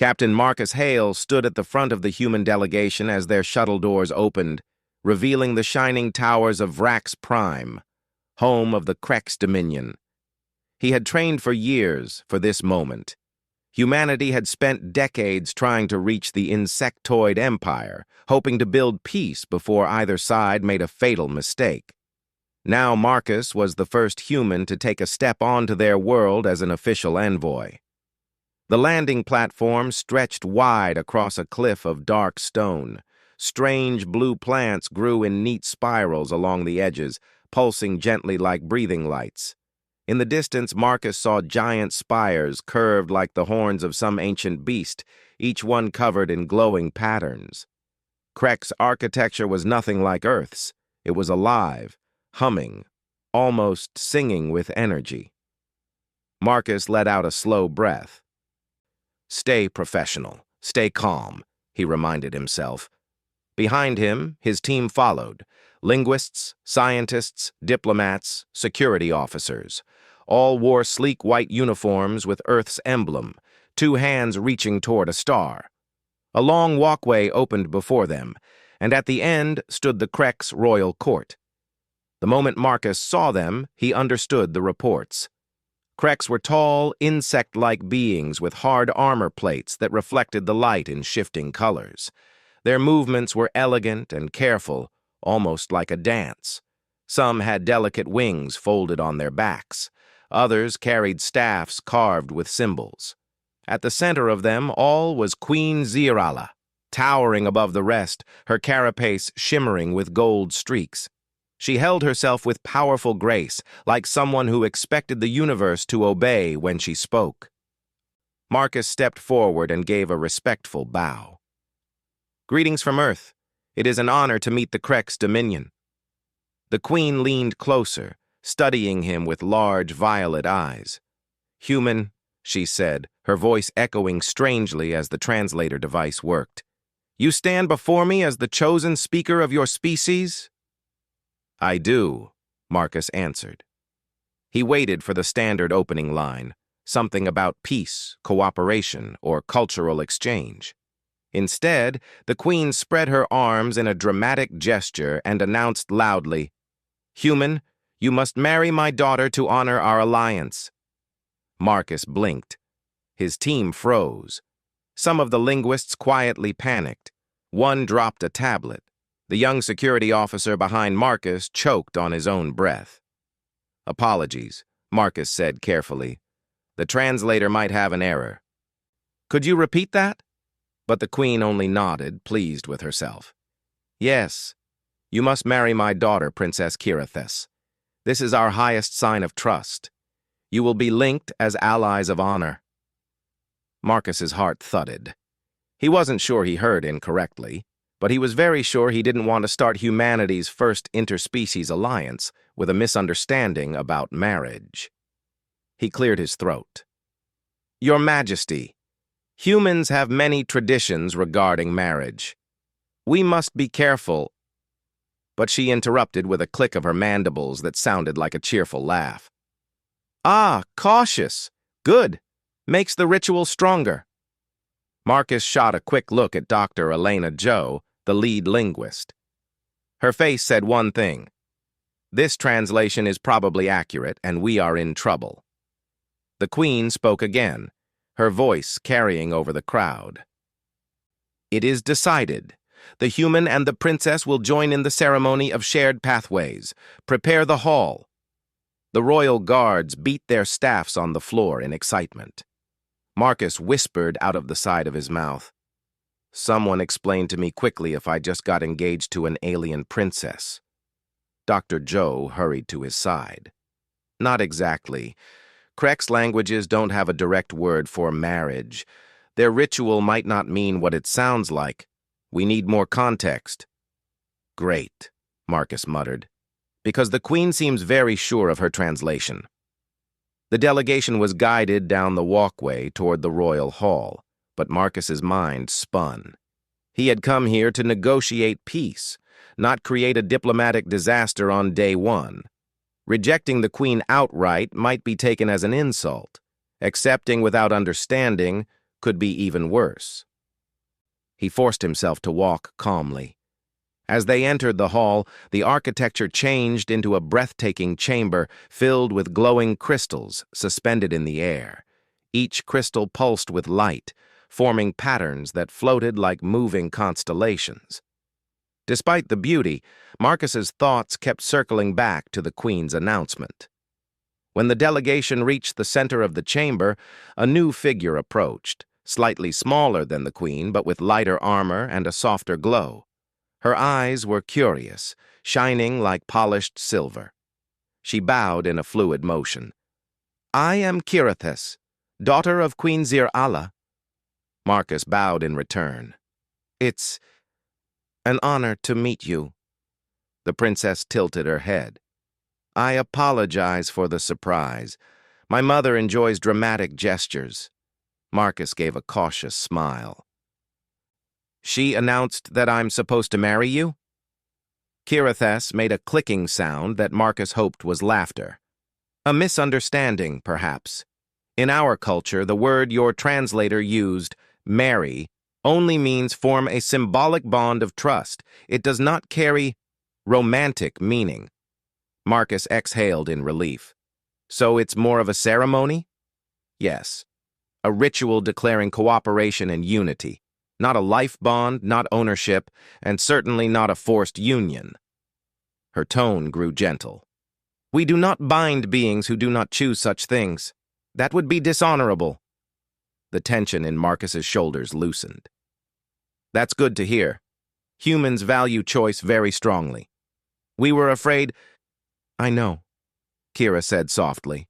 Captain Marcus Hale stood at the front of the human delegation as their shuttle doors opened, revealing the shining towers of Vrax Prime, home of the Crex Dominion. He had trained for years for this moment. Humanity had spent decades trying to reach the insectoid empire, hoping to build peace before either side made a fatal mistake. Now Marcus was the first human to take a step onto their world as an official envoy. The landing platform stretched wide across a cliff of dark stone. Strange blue plants grew in neat spirals along the edges, pulsing gently like breathing lights. In the distance, Marcus saw giant spires curved like the horns of some ancient beast, each one covered in glowing patterns. Crex architecture was nothing like Earth's. It was alive, humming, almost singing with energy. Marcus let out a slow breath. "Stay professional, stay calm," he reminded himself. Behind him, his team followed. Linguists, scientists, diplomats, security officers. All wore sleek white uniforms with Earth's emblem, two hands reaching toward a star. A long walkway opened before them, and at the end stood the Crex royal court. The moment Marcus saw them, he understood the reports. Crex were tall, insect-like beings with hard armor plates that reflected the light in shifting colors. Their movements were elegant and careful, almost like a dance. Some had delicate wings folded on their backs. Others carried staffs carved with symbols. At the center of them all was Queen Zirala, towering above the rest, her carapace shimmering with gold streaks. She held herself with powerful grace, like someone who expected the universe to obey when she spoke. Marcus stepped forward and gave a respectful bow. "Greetings from Earth. It is an honor to meet the Crex Dominion." The Queen leaned closer, studying him with large violet eyes. "Human," she said, her voice echoing strangely as the translator device worked. "You stand before me as the chosen speaker of your species?" "I do," Marcus answered. He waited for the standard opening line, something about peace, cooperation, or cultural exchange. Instead, the Queen spread her arms in a dramatic gesture and announced loudly, "Human, you must marry my daughter to honor our alliance." Marcus blinked. His team froze. Some of the linguists quietly panicked. One dropped a tablet. The young security officer behind Marcus choked on his own breath. "Apologies," Marcus said carefully. "The translator might have an error." "Could you repeat that?" But the Queen only nodded, pleased with herself. "Yes, you must marry my daughter, Princess Kirithes. This is our highest sign of trust. You will be linked as allies of honor." Marcus's heart thudded. He wasn't sure he heard incorrectly, but he was very sure he didn't want to start humanity's first interspecies alliance with a misunderstanding about marriage. He cleared his throat. "Your Majesty, humans have many traditions regarding marriage. We must be careful." But she interrupted with a click of her mandibles that sounded like a cheerful laugh. "Ah, cautious. Good. Makes the ritual stronger." Marcus shot a quick look at Dr. Elena Joe, the lead linguist. Her face said one thing: "This translation is probably accurate, and we are in trouble." The Queen spoke again, her voice carrying over the crowd. "It is decided. The human and the princess will join in the ceremony of shared pathways. Prepare the hall." The royal guards beat their staffs on the floor in excitement. Marcus whispered out of the side of his mouth, "Someone explained to me quickly if I just got engaged to an alien princess." Dr. Joe hurried to his side. "Not exactly. Crex languages don't have a direct word for marriage. Their ritual might not mean what it sounds like. We need more context." "Great," Marcus muttered, "because the Queen seems very sure of her translation." The delegation was guided down the walkway toward the royal hall, but Marcus's mind spun. He had come here to negotiate peace, not create a diplomatic disaster on day one. Rejecting the Queen outright might be taken as an insult. Accepting without understanding could be even worse. He forced himself to walk calmly. As they entered the hall, the architecture changed into a breathtaking chamber filled with glowing crystals suspended in the air. Each crystal pulsed with light, forming patterns that floated like moving constellations. Despite the beauty, Marcus's thoughts kept circling back to the Queen's announcement. When the delegation reached the center of the chamber, a new figure approached, slightly smaller than the Queen but with lighter armor and a softer glow. Her eyes were curious, shining like polished silver. She bowed in a fluid motion. "I am Kirithis, daughter of Queen Zir-Ala." Marcus bowed in return. "It's an honor to meet you." The princess tilted her head. "I apologize for the surprise. My mother enjoys dramatic gestures." Marcus gave a cautious smile. "She announced that I'm supposed to marry you?" Kirithis made a clicking sound that Marcus hoped was laughter. "A misunderstanding, perhaps. In our culture, the word your translator used, marry, only means form a symbolic bond of trust. It does not carry romantic meaning." Marcus exhaled in relief. "So it's more of a ceremony?" "Yes. A ritual declaring cooperation and unity. Not a life bond, not ownership, and certainly not a forced union." Her tone grew gentle. "We do not bind beings who do not choose such things. That would be dishonorable." The tension in Marcus's shoulders loosened. "That's good to hear. Humans value choice very strongly. We were afraid—" "I know," Kira said softly.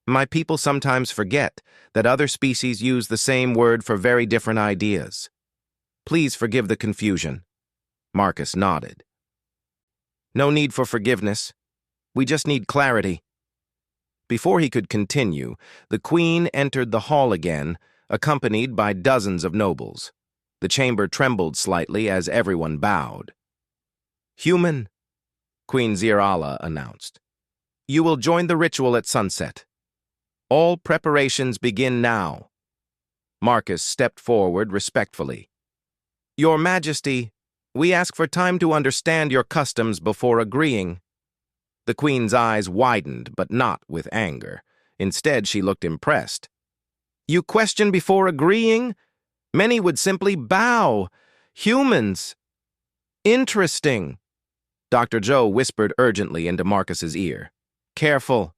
"My people sometimes forget that other species use the same word for very different ideas. Please forgive the confusion." Marcus nodded. "No need for forgiveness. We just need clarity." Before he could continue, the Queen entered the hall again, accompanied by dozens of nobles. The chamber trembled slightly as everyone bowed. "Human," Queen Zir-Ala announced. "You will join the ritual at sunset. All preparations begin now." Marcus stepped forward respectfully. "Your Majesty, we ask for time to understand your customs before agreeing." The Queen's eyes widened, but not with anger. Instead, she looked impressed. "You question before agreeing? Many would simply bow. Humans. Interesting." Dr. Joe whispered urgently into Marcus's ear. "Careful.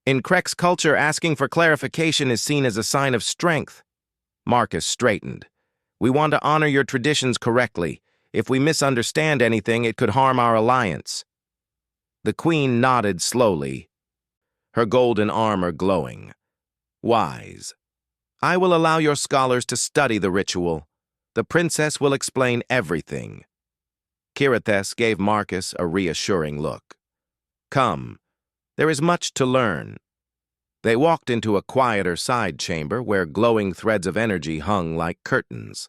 In Krek's culture, asking for clarification is seen as a sign of strength." Marcus straightened. "We want to honor your traditions correctly. If we misunderstand anything, it could harm our alliance." The Queen nodded slowly, her golden armor glowing. "Wise. I will allow your scholars to study the ritual. The princess will explain everything." Kirithis gave Marcus a reassuring look. "Come. There is much to learn." They walked into a quieter side chamber where glowing threads of energy hung like curtains.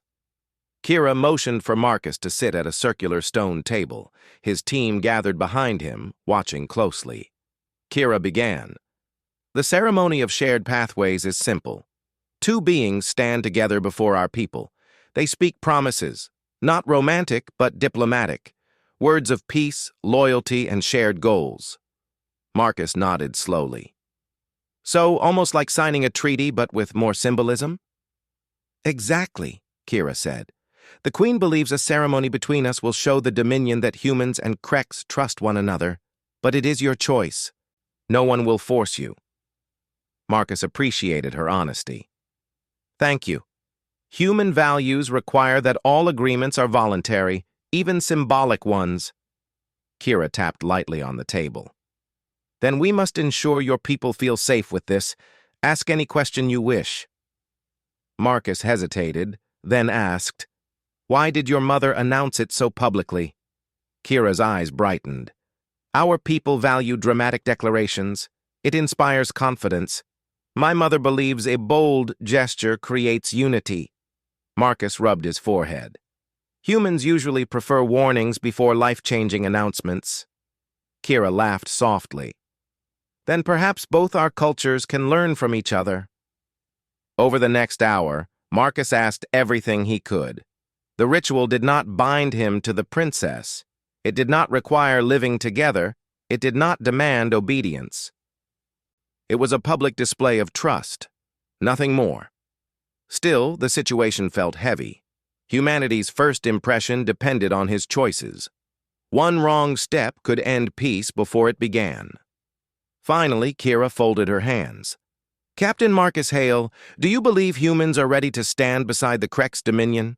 Kira motioned for Marcus to sit at a circular stone table. His team gathered behind him, watching closely. Kira began. "The ceremony of shared pathways is simple. Two beings stand together before our people. They speak promises, not romantic but diplomatic, words of peace, loyalty, and shared goals." Marcus nodded slowly. "So, almost like signing a treaty but with more symbolism?" "Exactly," Kira said. "The Queen believes a ceremony between us will show the dominion that humans and Kreks trust one another, but it is your choice. No one will force you." Marcus appreciated her honesty. "Thank you. Human values require that all agreements are voluntary, even symbolic ones." Kira tapped lightly on the table. "Then we must ensure your people feel safe with this. Ask any question you wish." Marcus hesitated, then asked, "Why did your mother announce it so publicly?" Kira's eyes brightened. "Our people value dramatic declarations. It inspires confidence. My mother believes a bold gesture creates unity." Marcus rubbed his forehead. "Humans usually prefer warnings before life-changing announcements." Kira laughed softly. "Then perhaps both our cultures can learn from each other." Over the next hour, Marcus asked everything he could. The ritual did not bind him to the princess. It did not require living together. It did not demand obedience. It was a public display of trust, nothing more. Still, the situation felt heavy. Humanity's first impression depended on his choices. One wrong step could end peace before it began. Finally, Kira folded her hands. Captain Marcus Hale, do you believe humans are ready to stand beside the Krex Dominion?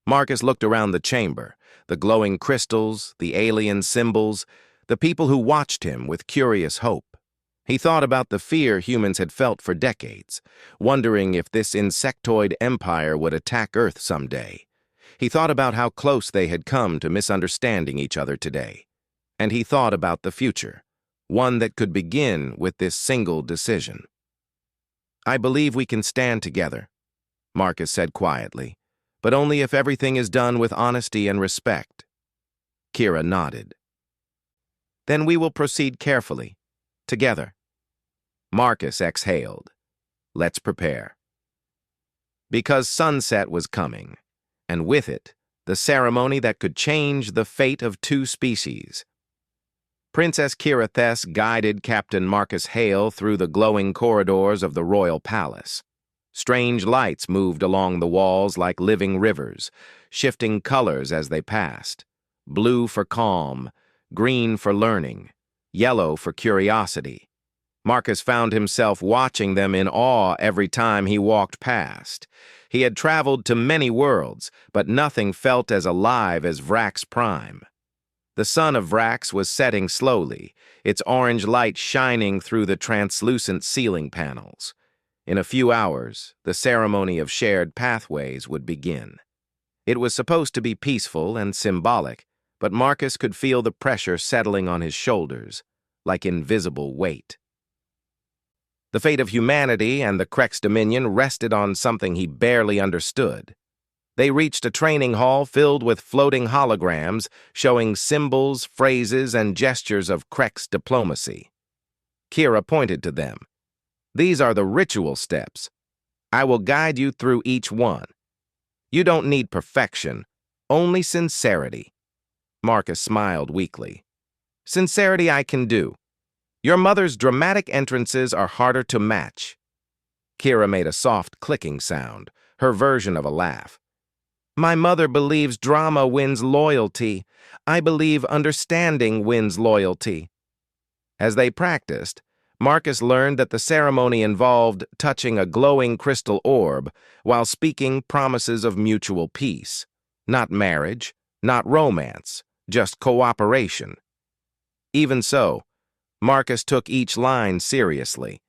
Marcus looked around the chamber, the glowing crystals, the alien symbols, the people who watched him with curious hope. He thought about the fear humans had felt for decades, wondering if this insectoid empire would attack Earth someday. He thought about how close they had come to misunderstanding each other today. And he thought about the future, one that could begin with this single decision. I believe we can stand together, Marcus said quietly, but only if everything is done with honesty and respect. Kira nodded. Then we will proceed carefully, together. Marcus exhaled. Let's prepare. Because sunset was coming, and with it, the ceremony that could change the fate of two species. Princess Kira Thess guided Captain Marcus Hale through the glowing corridors of the royal palace. Strange lights moved along the walls like living rivers, shifting colors as they passed. Blue for calm, green for learning, yellow for curiosity. Marcus found himself watching them in awe every time he walked past. He had traveled to many worlds, but nothing felt as alive as Vrax Prime. The sun of Vrax was setting slowly, its orange light shining through the translucent ceiling panels. In a few hours, the ceremony of shared pathways would begin. It was supposed to be peaceful and symbolic, but Marcus could feel the pressure settling on his shoulders, like invisible weight. The fate of humanity and the Krex Dominion rested on something he barely understood. They reached a training hall filled with floating holograms showing symbols, phrases, and gestures of Krex diplomacy. Kira pointed to them. These are the ritual steps. I will guide you through each one. You don't need perfection, only sincerity. Marcus smiled weakly. Sincerity I can do. Your mother's dramatic entrances are harder to match. Kira made a soft clicking sound, her version of a laugh. My mother believes drama wins loyalty. I believe understanding wins loyalty. As they practiced, Marcus learned that the ceremony involved touching a glowing crystal orb while speaking promises of mutual peace. Not marriage, not romance, just cooperation. Even so, Marcus took each line seriously.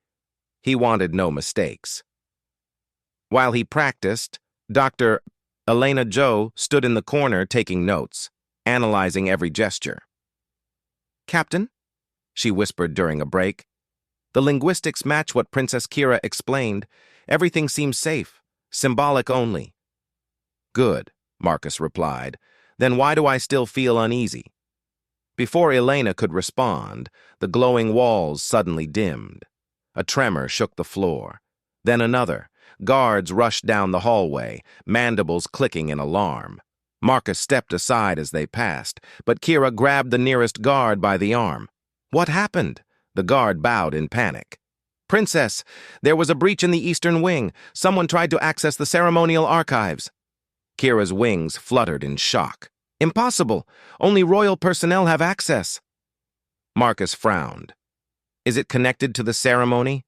He wanted no mistakes. While he practiced, Dr. Elena Joe stood in the corner taking notes, analyzing every gesture. Captain, she whispered during a break, the linguistics match what Princess Kira explained. Everything seems safe, symbolic only. Good, Marcus replied. Then why do I still feel uneasy? Before Elena could respond, the glowing walls suddenly dimmed. A tremor shook the floor. Then another. Guards rushed down the hallway, mandibles clicking in alarm. Marcus stepped aside as they passed, but Kira grabbed the nearest guard by the arm. What happened? The guard bowed in panic. Princess, there was a breach in the eastern wing. Someone tried to access the ceremonial archives. Kira's wings fluttered in shock. Impossible. Only royal personnel have access. Marcus frowned. Is it connected to the ceremony?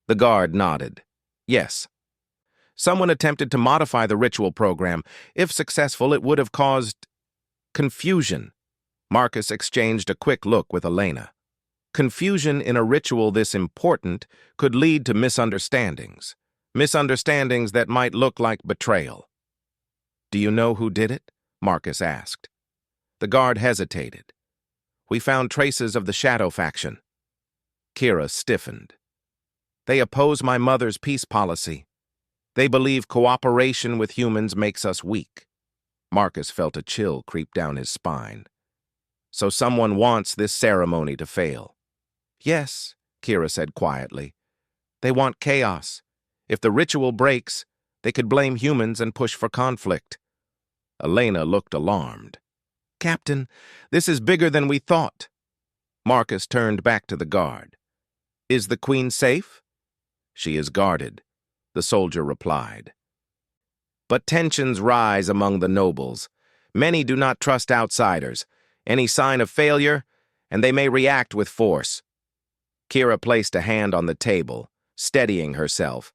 The guard nodded. Yes. Someone attempted to modify the ritual program. If successful, it would have caused confusion. Marcus exchanged a quick look with Elena. Confusion in a ritual this important could lead to misunderstandings. Misunderstandings that might look like betrayal. Do you know who did it? Marcus asked. The guard hesitated. We found traces of the Shadow faction. Kira stiffened. They oppose my mother's peace policy. They believe cooperation with humans makes us weak. Marcus felt a chill creep down his spine. So someone wants this ceremony to fail. Yes, Kira said quietly. They want chaos. If the ritual breaks, They could blame humans and push for conflict. Elena looked alarmed. Captain, this is bigger than we thought. Marcus turned back to the guard. Is the Queen safe? She is guarded, the soldier replied. But tensions rise among the nobles. Many do not trust outsiders. Any sign of failure, and they may react with force. Kira placed a hand on the table, steadying herself.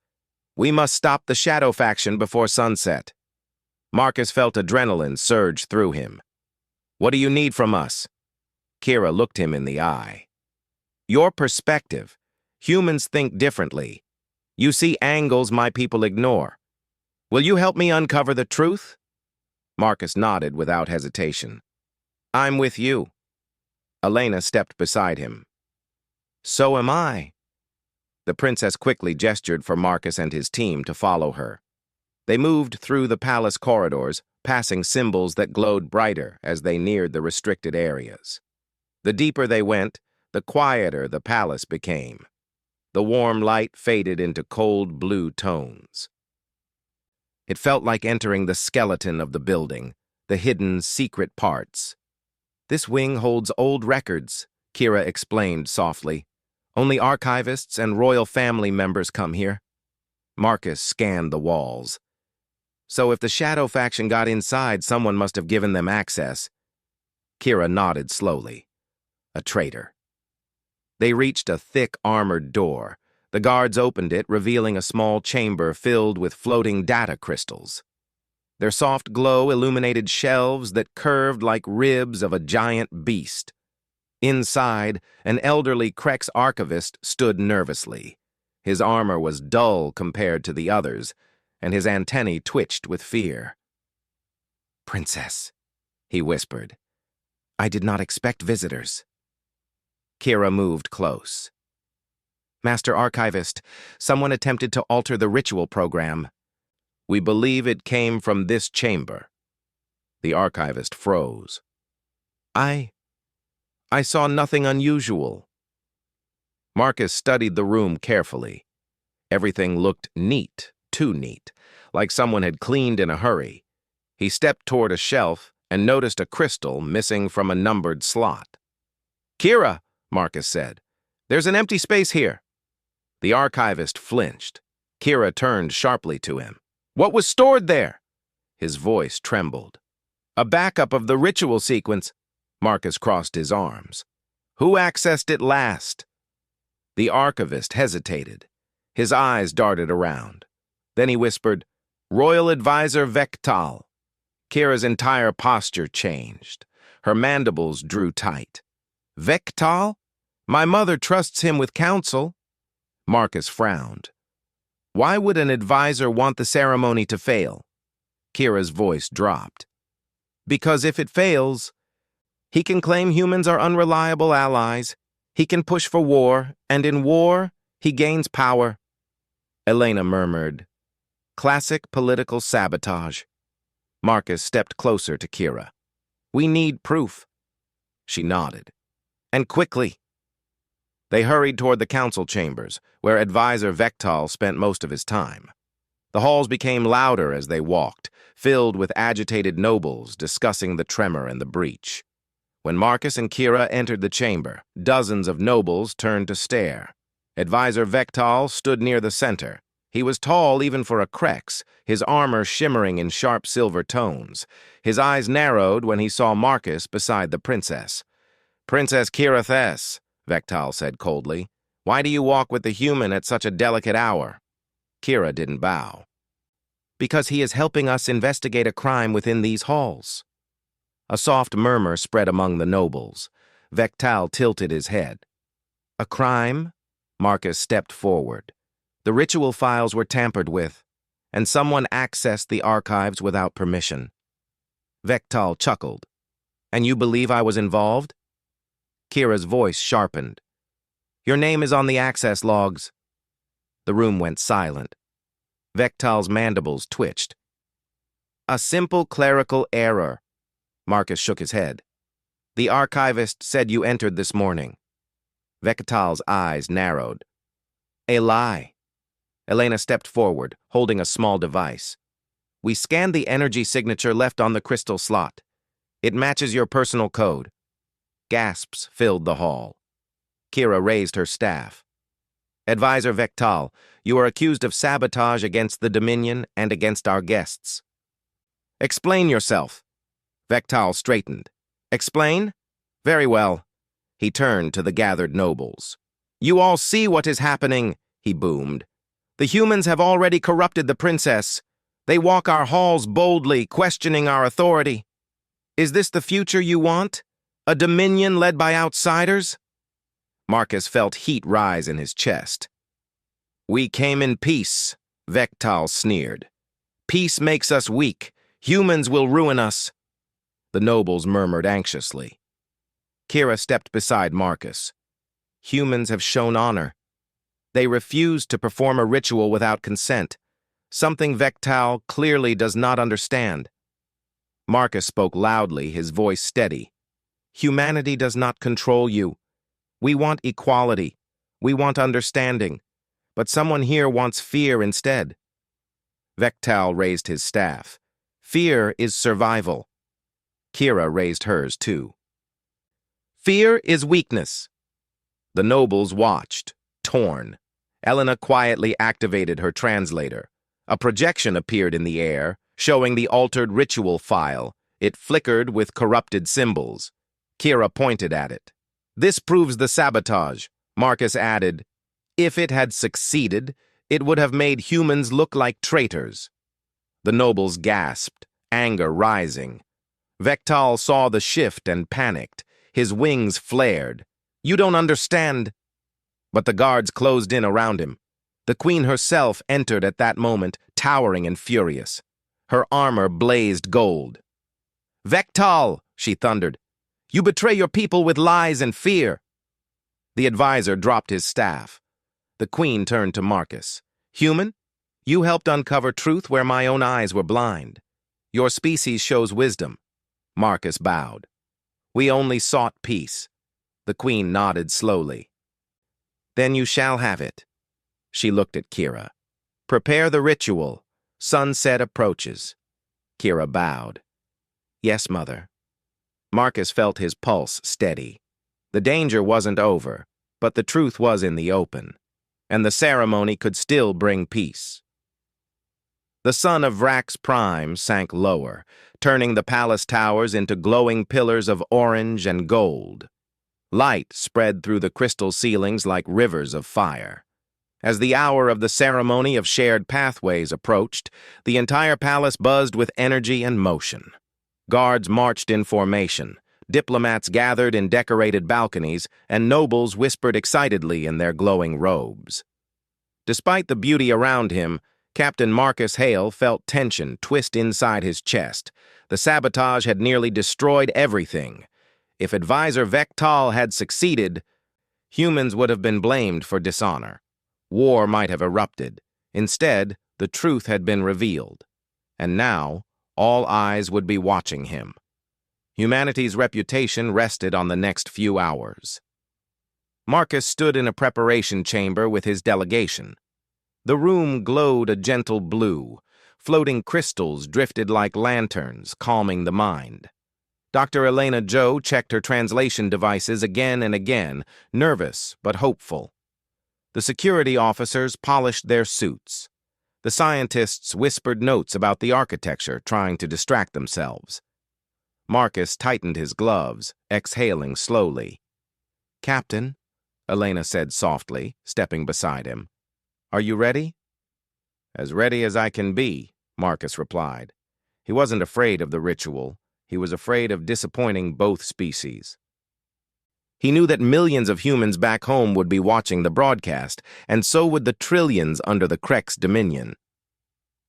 We must stop the shadow faction before sunset. Marcus felt adrenaline surge through him. What do you need from us? Kira looked him in the eye. Your perspective. Humans think differently. You see angles my people ignore. Will you help me uncover the truth? Marcus nodded without hesitation. I'm with you. Elena stepped beside him. So am I. The princess quickly gestured for Marcus and his team to follow her. They moved through the palace corridors, passing symbols that glowed brighter as they neared the restricted areas. The deeper they went, the quieter the palace became. The warm light faded into cold blue tones. It felt like entering the skeleton of the building, the hidden secret parts. This wing holds old records, Kira explained softly. Only archivists and royal family members come here. Marcus scanned the walls. So if the shadow faction got inside, someone must have given them access. Kira nodded slowly. A traitor. They reached a thick armored door. The guards opened it, revealing a small chamber filled with floating data crystals. Their soft glow illuminated shelves that curved like ribs of a giant beast. Inside, an elderly Krex archivist stood nervously. His armor was dull compared to the others, and his antennae twitched with fear. Princess, he whispered. I did not expect visitors. Kira moved close. Master Archivist, someone attempted to alter the ritual program. We believe it came from this chamber. The archivist froze. I saw nothing unusual. Marcus studied the room carefully. Everything looked neat, too neat, like someone had cleaned in a hurry. He stepped toward a shelf and noticed a crystal missing from a numbered slot. Kira, Marcus said, there's an empty space here. The archivist flinched. Kira turned sharply to him. What was stored there? His voice trembled. A backup of the ritual sequence. Marcus crossed his arms. Who accessed it last? The archivist hesitated. His eyes darted around. Then he whispered, Royal Advisor Vectal. Kira's entire posture changed. Her mandibles drew tight. Vectal? My mother trusts him with counsel. Marcus frowned. Why would an advisor want the ceremony to fail? Kira's voice dropped. Because if it fails, he can claim humans are unreliable allies. He can push for war, and in war, he gains power. Elena murmured, Classic political sabotage. Marcus stepped closer to Kira. We need proof. She nodded. And quickly. They hurried toward the council chambers, where Advisor Vectal spent most of his time. The halls became louder as they walked, filled with agitated nobles discussing the tremor and the breach. When Marcus and Kira entered the chamber, dozens of nobles turned to stare. Advisor Vectal stood near the center. He was tall even for a Krex, his armor shimmering in sharp silver tones. His eyes narrowed when he saw Marcus beside the princess. Princess Kira Thess, Vectal said coldly. Why do you walk with the human at such a delicate hour? Kira didn't bow. Because he is helping us investigate a crime within these halls. A soft murmur spread among the nobles. Vectal tilted his head. A crime? Marcus stepped forward. The ritual files were tampered with, and someone accessed the archives without permission. Vectal chuckled. And you believe I was involved? Kira's voice sharpened. Your name is on the access logs. The room went silent. Vectal's mandibles twitched. A simple clerical error. Marcus shook his head. The archivist said you entered this morning. Vectal's eyes narrowed. A lie. Elena stepped forward, holding a small device. We scanned the energy signature left on the crystal slot. It matches your personal code. Gasps filled the hall. Kira raised her staff. Advisor Vectal, you are accused of sabotage against the Dominion and against our guests. Explain yourself. Vectal straightened. Explain? Very well. He turned to the gathered nobles. You all see what is happening, he boomed. The humans have already corrupted the princess. They walk our halls boldly, questioning our authority. Is this the future you want? A dominion led by outsiders? Marcus felt heat rise in his chest. We came in peace, Vectal sneered. Peace makes us weak. Humans will ruin us. The nobles murmured anxiously. Kira stepped beside Marcus. Humans have shown honor. They refused to perform a ritual without consent, something Vectal clearly does not understand. Marcus spoke loudly, his voice steady. Humanity does not control you. We want equality. We want understanding. But someone here wants fear instead. Vectal raised his staff. Fear is survival. Kira raised hers too. Fear is weakness. The nobles watched, torn. Elena quietly activated her translator. A projection appeared in the air, showing the altered ritual file. It flickered with corrupted symbols. Kira pointed at it. This proves the sabotage, Marcus added. If it had succeeded, it would have made humans look like traitors. The nobles gasped, anger rising. Vectal saw the shift and panicked. His wings flared. You don't understand. But the guards closed in around him. The queen herself entered at that moment, towering and furious. Her armor blazed gold. Vectal, she thundered. You betray your people with lies and fear. The advisor dropped his staff. The queen turned to Marcus. Human, you helped uncover truth where my own eyes were blind. Your species shows wisdom. Marcus bowed. We only sought peace. The queen nodded slowly. Then you shall have it. She looked at Kira. Prepare the ritual. Sunset approaches. Kira bowed. Yes, mother. Marcus felt his pulse steady. The danger wasn't over, but the truth was in the open, and the ceremony could still bring peace. The sun of Vrax Prime sank lower, turning the palace towers into glowing pillars of orange and gold. Light spread through the crystal ceilings like rivers of fire. As the hour of the ceremony of shared pathways approached, the entire palace buzzed with energy and motion. Guards marched in formation, diplomats gathered in decorated balconies, and nobles whispered excitedly in their glowing robes. Despite the beauty around him, Captain Marcus Hale felt tension twist inside his chest. The sabotage had nearly destroyed everything. If Advisor Vectal had succeeded, humans would have been blamed for dishonor. War might have erupted. Instead, the truth had been revealed. And now, all eyes would be watching him. Humanity's reputation rested on the next few hours. Marcus stood in a preparation chamber with his delegation. The room glowed a gentle blue. Floating crystals drifted like lanterns, calming the mind. Dr. Elena Joe checked her translation devices again and again, nervous but hopeful. The security officers polished their suits. The scientists whispered notes about the architecture, trying to distract themselves. Marcus tightened his gloves, exhaling slowly. Captain, Elena said softly, stepping beside him. Are you ready? As ready as I can be, Marcus replied. He wasn't afraid of the ritual. He was afraid of disappointing both species. He knew that millions of humans back home would be watching the broadcast, and so would the trillions under the Krex dominion.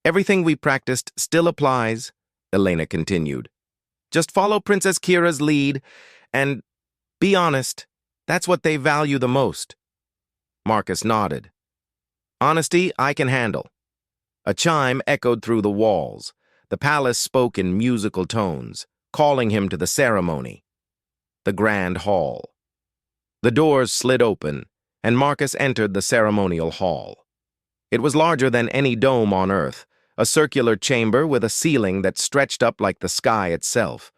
Everything we practiced still applies, Elena continued. Just follow Princess Kira's lead, and be honest, that's what they value the most. Marcus nodded. Honesty I can handle. A chime echoed through the walls. The palace spoke in musical tones, calling him to the ceremony. The grand hall. The doors slid open, and Marcus entered the ceremonial hall. It was larger than any dome on Earth, a circular chamber with a ceiling that stretched up like the sky itself.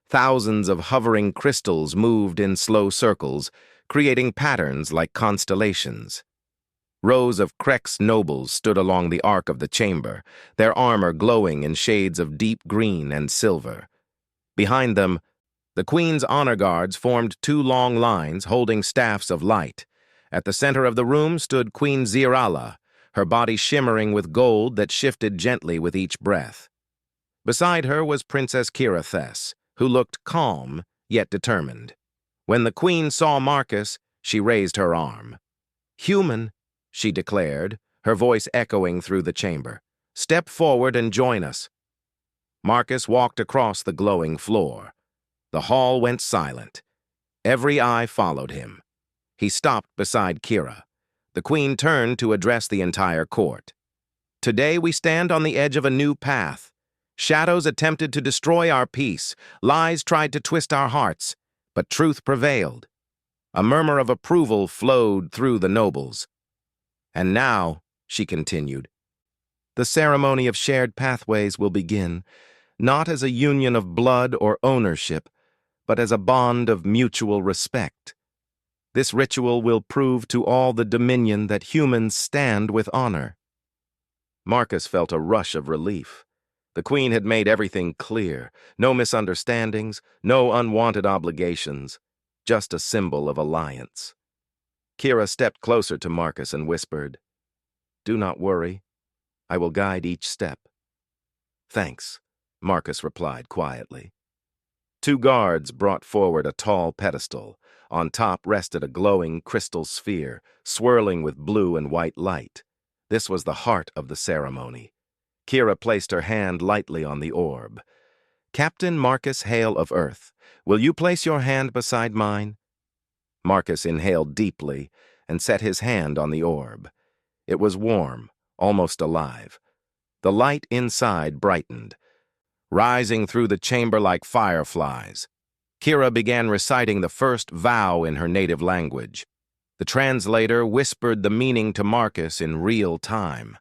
Thousands of hovering crystals moved in slow circles, creating patterns like constellations. Rows of Krex nobles stood along the arc of the chamber, their armor glowing in shades of deep green and silver. Behind them, the Queen's honor guards formed two long lines holding staffs of light. At the center of the room stood Queen Zirala, her body shimmering with gold that shifted gently with each breath. Beside her was Princess Kira Thess, who looked calm yet determined. When the Queen saw Marcus, she raised her arm. "Human," she declared, her voice echoing through the chamber. "Step forward and join us." Marcus walked across the glowing floor. The hall went silent. Every eye followed him. He stopped beside Kira. The Queen turned to address the entire court. "Today we stand on the edge of a new path. Shadows attempted to destroy our peace. Lies tried to twist our hearts, but truth prevailed." A murmur of approval flowed through the nobles. "And now," she continued, "the ceremony of shared pathways will begin, not as a union of blood or ownership, but as a bond of mutual respect. This ritual will prove to all the Dominion that humans stand with honor." Marcus felt a rush of relief. The Queen had made everything clear. No misunderstandings, no unwanted obligations, just a symbol of alliance. Kira stepped closer to Marcus and whispered, "Do not worry. I will guide each step." "Thanks," Marcus replied quietly. Two guards brought forward a tall pedestal. On top rested a glowing crystal sphere, swirling with blue and white light. This was the heart of the ceremony. Kira placed her hand lightly on the orb. "Captain Marcus Hale of Earth, will you place your hand beside mine?" Marcus inhaled deeply and set his hand on the orb. It was warm, almost alive. The light inside brightened, rising through the chamber like fireflies. Kira began reciting the first vow in her native language. The translator whispered the meaning to Marcus in real time.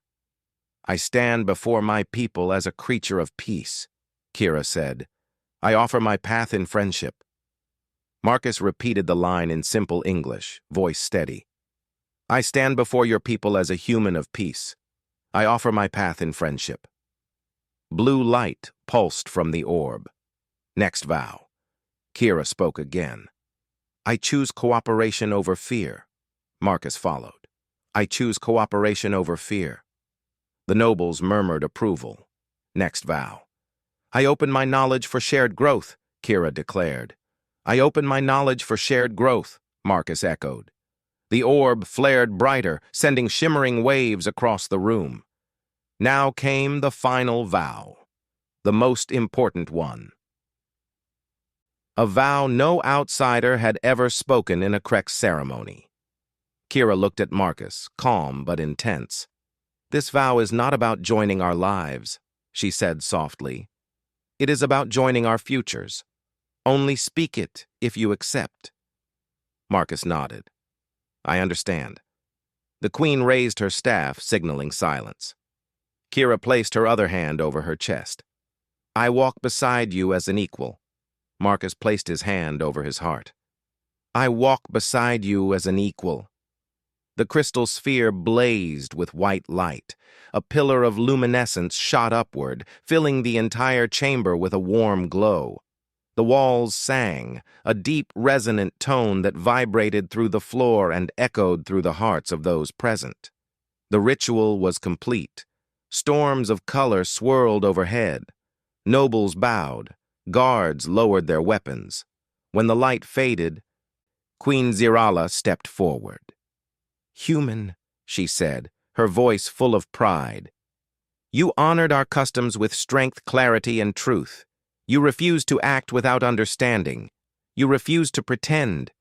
"I stand before my people as a creature of peace," Kira said. "I offer my path in friendship." Marcus repeated the line in simple English, voice steady. "I stand before your people as a human of peace. I offer my path in friendship." Blue light pulsed from the orb. "Next vow." Kira spoke again. "I choose cooperation over fear." Marcus followed. "I choose cooperation over fear." The nobles murmured approval. Next vow. "I open my knowledge for shared growth," Kira declared. "I open my knowledge for shared growth," Marcus echoed. The orb flared brighter, sending shimmering waves across the room. Now came the final vow, the most important one. A vow no outsider had ever spoken in a Krex ceremony. Kira looked at Marcus, calm but intense. "This vow is not about joining our lives," she said softly. "It is about joining our futures. Only speak it if you accept." Marcus nodded. "I understand." The Queen raised her staff, signaling silence. Kira placed her other hand over her chest. "I walk beside you as an equal." Marcus placed his hand over his heart. "I walk beside you as an equal." The crystal sphere blazed with white light. A pillar of luminescence shot upward, filling the entire chamber with a warm glow. The walls sang, a deep, resonant tone that vibrated through the floor and echoed through the hearts of those present. The ritual was complete. Storms of color swirled overhead. Nobles bowed. Guards lowered their weapons. When the light faded, Queen Zirala stepped forward. "Human," she said, her voice full of pride. "You honored our customs with strength, clarity, and truth. You refused to act without understanding. You refused to pretend.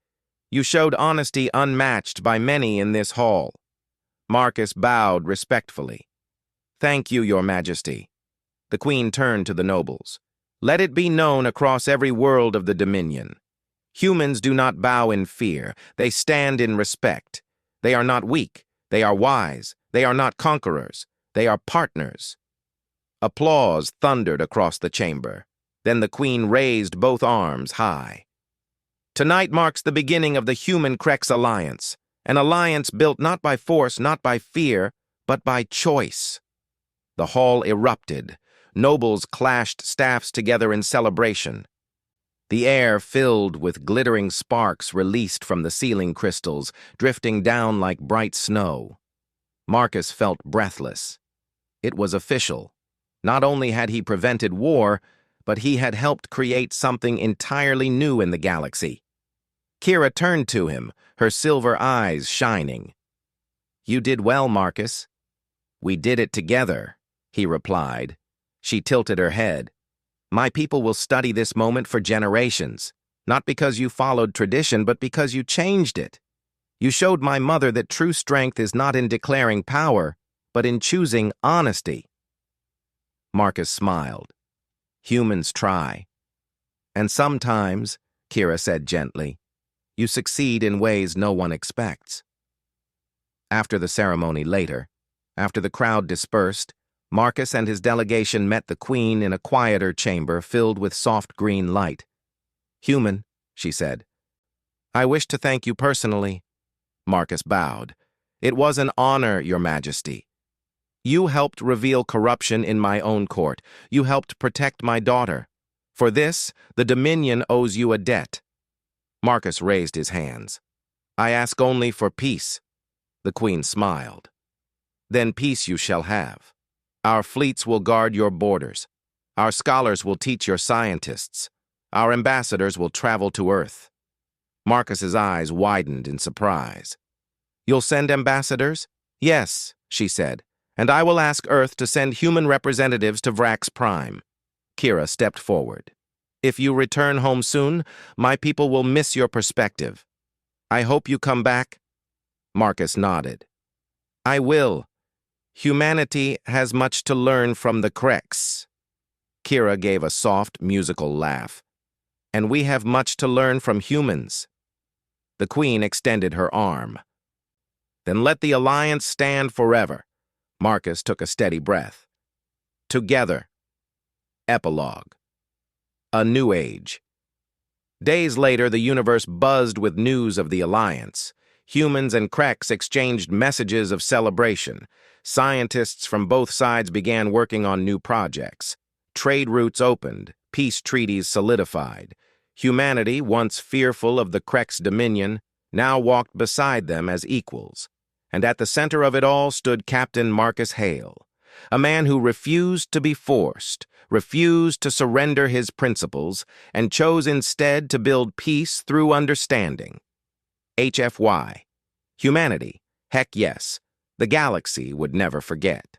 You showed honesty unmatched by many in this hall." Marcus bowed respectfully. "Thank you, Your Majesty." The Queen turned to the nobles. "Let it be known across every world of the Dominion. Humans do not bow in fear. They stand in respect. They are not weak. They are wise. They are not conquerors. They are partners. Applause thundered across the chamber. Then the Queen raised both arms high. Tonight marks the beginning of the Human-Crex Alliance, an alliance built not by force, not by fear, but by choice. The hall erupted. Nobles clashed staffs together in celebration. The air filled with glittering sparks released from the ceiling crystals, drifting down like bright snow. Marcus felt breathless. It was official. Not only had he prevented war, but he had helped create something entirely new in the galaxy. Kira turned to him, her silver eyes shining. "You did well, Marcus." "We did it together," he replied. She tilted her head. "My people will study this moment for generations, not because you followed tradition, but because you changed it. You showed my mother that true strength is not in declaring power, but in choosing honesty." Marcus smiled. "Humans try. And sometimes," Kira said gently, "you succeed in ways no one expects." After the ceremony later, after the crowd dispersed, Marcus and his delegation met the Queen in a quieter chamber filled with soft green light. "Human," she said, "I wish to thank you personally." Marcus bowed. "It was an honor, Your Majesty. You helped reveal corruption in my own court. You helped protect my daughter. For this, the Dominion owes you a debt." Marcus raised his hands. "I ask only for peace." The Queen smiled. "Then peace you shall have. Our fleets will guard your borders. Our scholars will teach your scientists. Our ambassadors will travel to Earth." Marcus's eyes widened in surprise. "You'll send ambassadors?" "Yes," she said, "and I will ask Earth to send human representatives to Vrax Prime." Kira stepped forward. "If you return home soon, my people will miss your perspective. I hope you come back." Marcus nodded. "I will. Humanity has much to learn from the Crex." Kira gave a soft, musical laugh. "And we have much to learn from humans." The Queen extended her arm. "Then let the Alliance stand forever." Marcus took a steady breath. Together. Epilogue. A New Age. Days later, the universe buzzed with news of the Alliance. Humans and Crex exchanged messages of celebration. Scientists from both sides began working on new projects. Trade routes opened. Peace treaties solidified. Humanity, once fearful of the Crex dominion, now walked beside them as equals. And at the center of it all stood Captain Marcus Hale, a man who refused to be forced, refused to surrender his principles, and chose instead to build peace through understanding. HFY. Humanity. Heck yes. The galaxy would never forget.